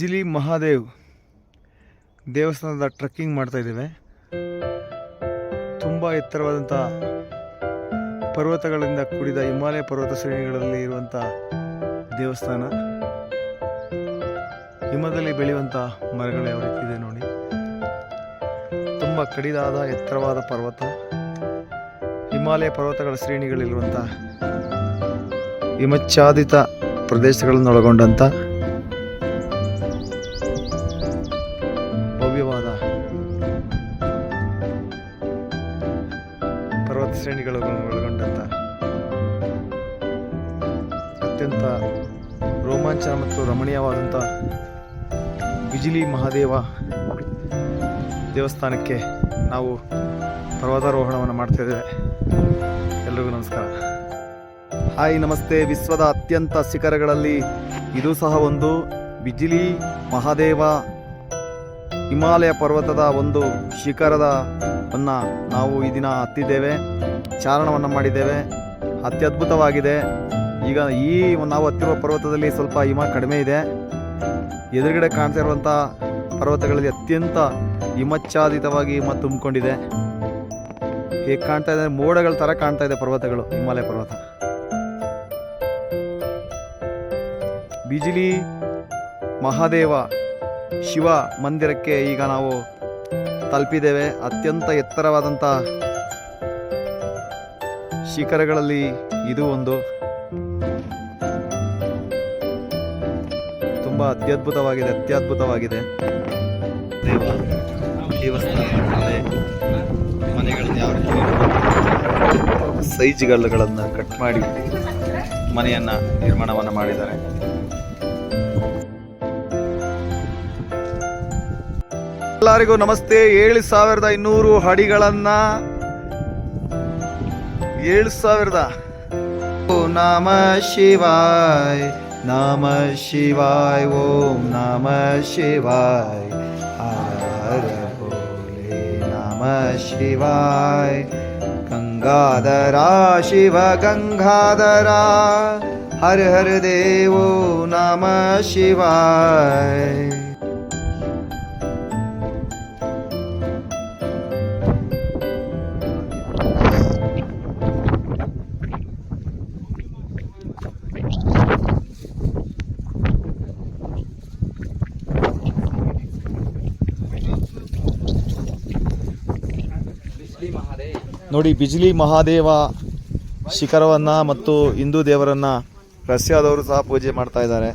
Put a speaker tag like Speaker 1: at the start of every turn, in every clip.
Speaker 1: ಬಿಜಿಲಿ ಮಹಾದೇವ್ ದೇವಸ್ಥಾನದ ಟ್ರೆಕ್ಕಿಂಗ್ ಮಾಡ್ತಾ ಇದ್ದೇವೆ. ತುಂಬ ಎತ್ತರವಾದಂಥ ಪರ್ವತಗಳಿಂದ ಕೂಡಿದ ಹಿಮಾಲಯ ಪರ್ವತ ಶ್ರೇಣಿಗಳಲ್ಲಿ ಇರುವಂಥ ದೇವಸ್ಥಾನ. ಹಿಮದಲ್ಲಿ ಬೆಳೆಯುವಂಥ ಮರಗಳು ಯಾವ ರೀತಿ ಇದೆ ನೋಡಿ. ತುಂಬ ಕಡಿದಾದ ಎತ್ತರವಾದ ಪರ್ವತ, ಹಿಮಾಲಯ ಪರ್ವತಗಳ ಶ್ರೇಣಿಗಳಿರುವಂಥ ಹಿಮಚ್ಛಾದಿತ ಪ್ರದೇಶಗಳನ್ನು ಒಳಗೊಂಡಂಥ ಭವ್ಯವಾದ ಪರ್ವತ ಶ್ರೇಣಿಗಳನ್ನು ಒಳಗೊಂಡಂಥ ಅತ್ಯಂತ ರೋಮಾಂಚನ ಮತ್ತು ರಮಣೀಯವಾದಂಥ ಬಿಜಿಲಿ ಮಹಾದೇವ ದೇವಸ್ಥಾನಕ್ಕೆ ನಾವು ಪರ್ವತಾರೋಹಣವನ್ನು ಮಾಡ್ತಾಯಿದ್ದೇವೆ. ಎಲ್ರಿಗೂ ನಮಸ್ಕಾರ. ಹಾಯ್, ನಮಸ್ತೆ. ವಿಶ್ವದ ಅತ್ಯಂತ ಶಿಖರಗಳಲ್ಲಿ ಇದು ಸಹ ಒಂದು. ಬಿಜಿಲಿ ಮಹಾದೇವ ಹಿಮಾಲಯ ಪರ್ವತದ ಒಂದು ಶಿಖರವನ್ನು ನಾವು ಈ ದಿನ ಹತ್ತಿದ್ದೇವೆ, ಚಾರಣವನ್ನು ಮಾಡಿದ್ದೇವೆ. ಅತ್ಯದ್ಭುತವಾಗಿದೆ. ಈಗ ನಾವು ಹತ್ತಿರುವ ಪರ್ವತದಲ್ಲಿ ಸ್ವಲ್ಪ ಹಿಮ ಕಡಿಮೆ ಇದೆ. ಎದುರುಗಡೆ ಕಾಣ್ತಾ ಇರುವಂಥ ಪರ್ವತಗಳಲ್ಲಿ ಅತ್ಯಂತ ಹಿಮಚ್ಛಾದಿತವಾಗಿ ಹಿಮ ತುಂಬಿಕೊಂಡಿದೆ. ಹೇಗೆ ಕಾಣ್ತಾ ಇದೆ, ಮೋಡಗಳ ಥರ ಕಾಣ್ತಾ ಇದೆ ಪರ್ವತಗಳು, ಹಿಮಾಲಯ ಪರ್ವತ. ಬಿಜಿಲಿ ಮಹಾದೇವ ಶಿವ ಮಂದಿರಕ್ಕೆ ಈಗ ನಾವು ತಲುಪಿದ್ದೇವೆ. ಅತ್ಯಂತ ಎತ್ತರವಾದಂಥ ಶಿಖರಗಳಲ್ಲಿ ಇದು ಒಂದು. ತುಂಬ ಅತ್ಯದ್ಭುತವಾಗಿದೆ. ದೇವಸ್ಥಾನ ಮನೆಗಳನ್ನು ಯಾವ ರೀತಿ ಸೈಜ್ಗಳನ್ನು ಕಟ್ ಮಾಡಿ ಮನೆಯನ್ನು ನಿರ್ಮಾಣವನ್ನು ಮಾಡಿದ್ದಾರೆ. ಎಲ್ಲರಿಗೂ ನಮಸ್ತೆ. 7200 ಅಡಿಗಳನ್ನು 7000 ನಮ ಶಿವಾಯ ನಮ ಶಿವಾಯ ಓಂ ನಮ ಶಿವಾಯ ಹರ ಭೋಲೆ ನಮ ಶಿವಾಯ ಗಂಗಾಧರ ಶಿವ ಗಂಗಾಧರ ಹರ ಹರ ದೇವೋ ನಮ ಶಿವಾಯ. ನೋಡಿ, ಬಿಜಿಲಿ ಮಹಾದೇವ ಶಿಖರವನ್ನು ಮತ್ತು ಹಿಂದೂ ದೇವರನ್ನು ರಷ್ಯಾದವರು ಸಹ ಪೂಜೆ ಮಾಡ್ತಾ ಇದ್ದಾರೆ.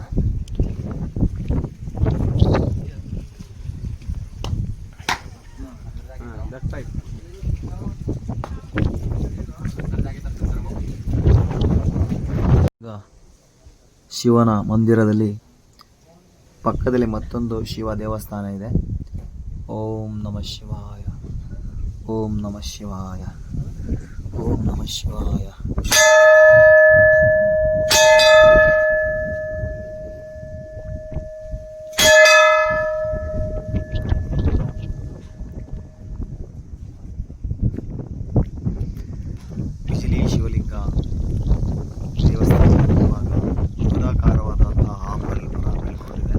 Speaker 1: ಶಿವನ ಮಂದಿರದಲ್ಲಿ ಪಕ್ಕದಲ್ಲಿ ಮತ್ತೊಂದು ಶಿವ ದೇವಸ್ಥಾನ ಇದೆ. ಓಂ ನಮಃ ಶಿವಾಯ ಓಂ ನಮಃ ಶಿವಾಯ ಓಂ ನಮಃ ಶಿವಾಯ. ಬಿಜಿಲಿ ಶಿವಲಿಂಗ ದೇವಸ್ಥಾನದ ಇರುವಾಗ ಬೃಹದಾಕಾರವಾದಂತಹ ಆಪಲ್ ಮರ ಬೆಳ್ಕೊಂಡಿದೆ.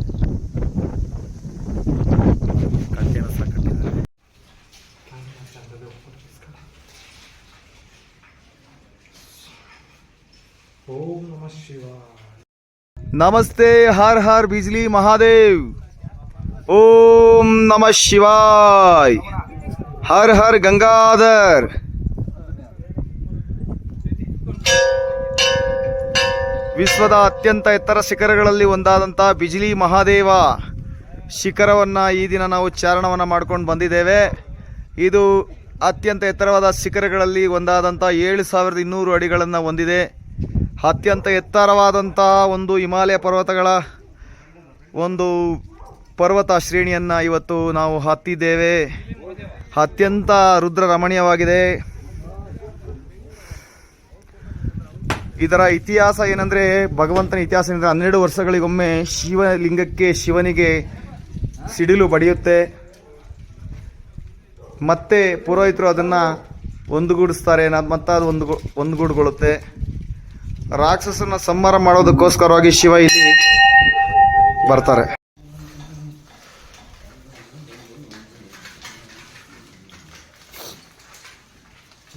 Speaker 1: ಕಟ್ಟೆಯನ್ನು ಸಹ ಕಟ್ಟಿದ್ದಾರೆ. ಓಂ ನಮಃ ಶಿವಾಯ. ನಮಸ್ತೆ. ಹರ್ ಹರ್ ಬಿಜಿಲಿ ಮಹಾದೇವ್. ಓಂ ನಮಃ ಶಿವಾಯ. ಹರ್ ಹರ್ ಗಂಗಾಧರ್. ವಿಶ್ವದ ಅತ್ಯಂತ ಎತ್ತರ ಶಿಖರಗಳಲ್ಲಿ ಒಂದಾದಂಥ ಬಿಜಿಲಿ ಮಹಾದೇವ ಶಿಖರವನ್ನು ಈ ದಿನ ನಾವು ಚಾರಣವನ್ನು ಮಾಡ್ಕೊಂಡು ಬಂದಿದ್ದೇವೆ. ಇದು ಅತ್ಯಂತ ಎತ್ತರವಾದ ಶಿಖರಗಳಲ್ಲಿ ಒಂದಾದಂಥ 7200 ಅಡಿಗಳನ್ನು ಹೊಂದಿದೆ. ಅತ್ಯಂತ ಎತ್ತರವಾದಂಥ ಒಂದು ಹಿಮಾಲಯ ಪರ್ವತಗಳ ಒಂದು ಪರ್ವತ ಶ್ರೇಣಿಯನ್ನು ಇವತ್ತು ನಾವು ಹತ್ತಿದ್ದೇವೆ. ಅತ್ಯಂತ ರುದ್ರ ರಮಣೀಯವಾಗಿದೆ. ಇದರ ಇತಿಹಾಸ ಏನಂದರೆ, ಭಗವಂತನ ಇತಿಹಾಸ ಏನಂದರೆ 12 ವರ್ಷಗಳಿಗೊಮ್ಮೆ ಶಿವನಿಗೆ ಸಿಡಿಲು ಬಡಿಯುತ್ತೆ. ಮತ್ತೆ ಪುರೋಹಿತರು ಅದನ್ನು ಒಂದುಗೂಡಿಸ್ತಾರೆ, ಮತ್ತು ಅದು ಒಂದುಗೂಡುಗೊಳ್ಳುತ್ತೆ. ರಾಕ್ಷಸನ ಸಂಹಾರ ಮಾಡೋದಕ್ಕೋಸ್ಕರವಾಗಿ ಶಿವ ಇಲ್ಲಿ ಬರ್ತಾರೆ.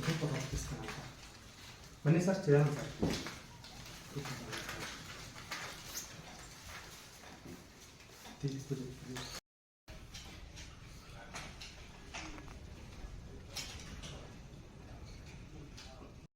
Speaker 2: ಧೂಪ ಅರ್ಪಿಸ್ತಾನಂತ. ಬನ್ನಿ ಸರ್, ಚಿದಾನ ಸರ್. ಧೂಪ ಪೂಜೆ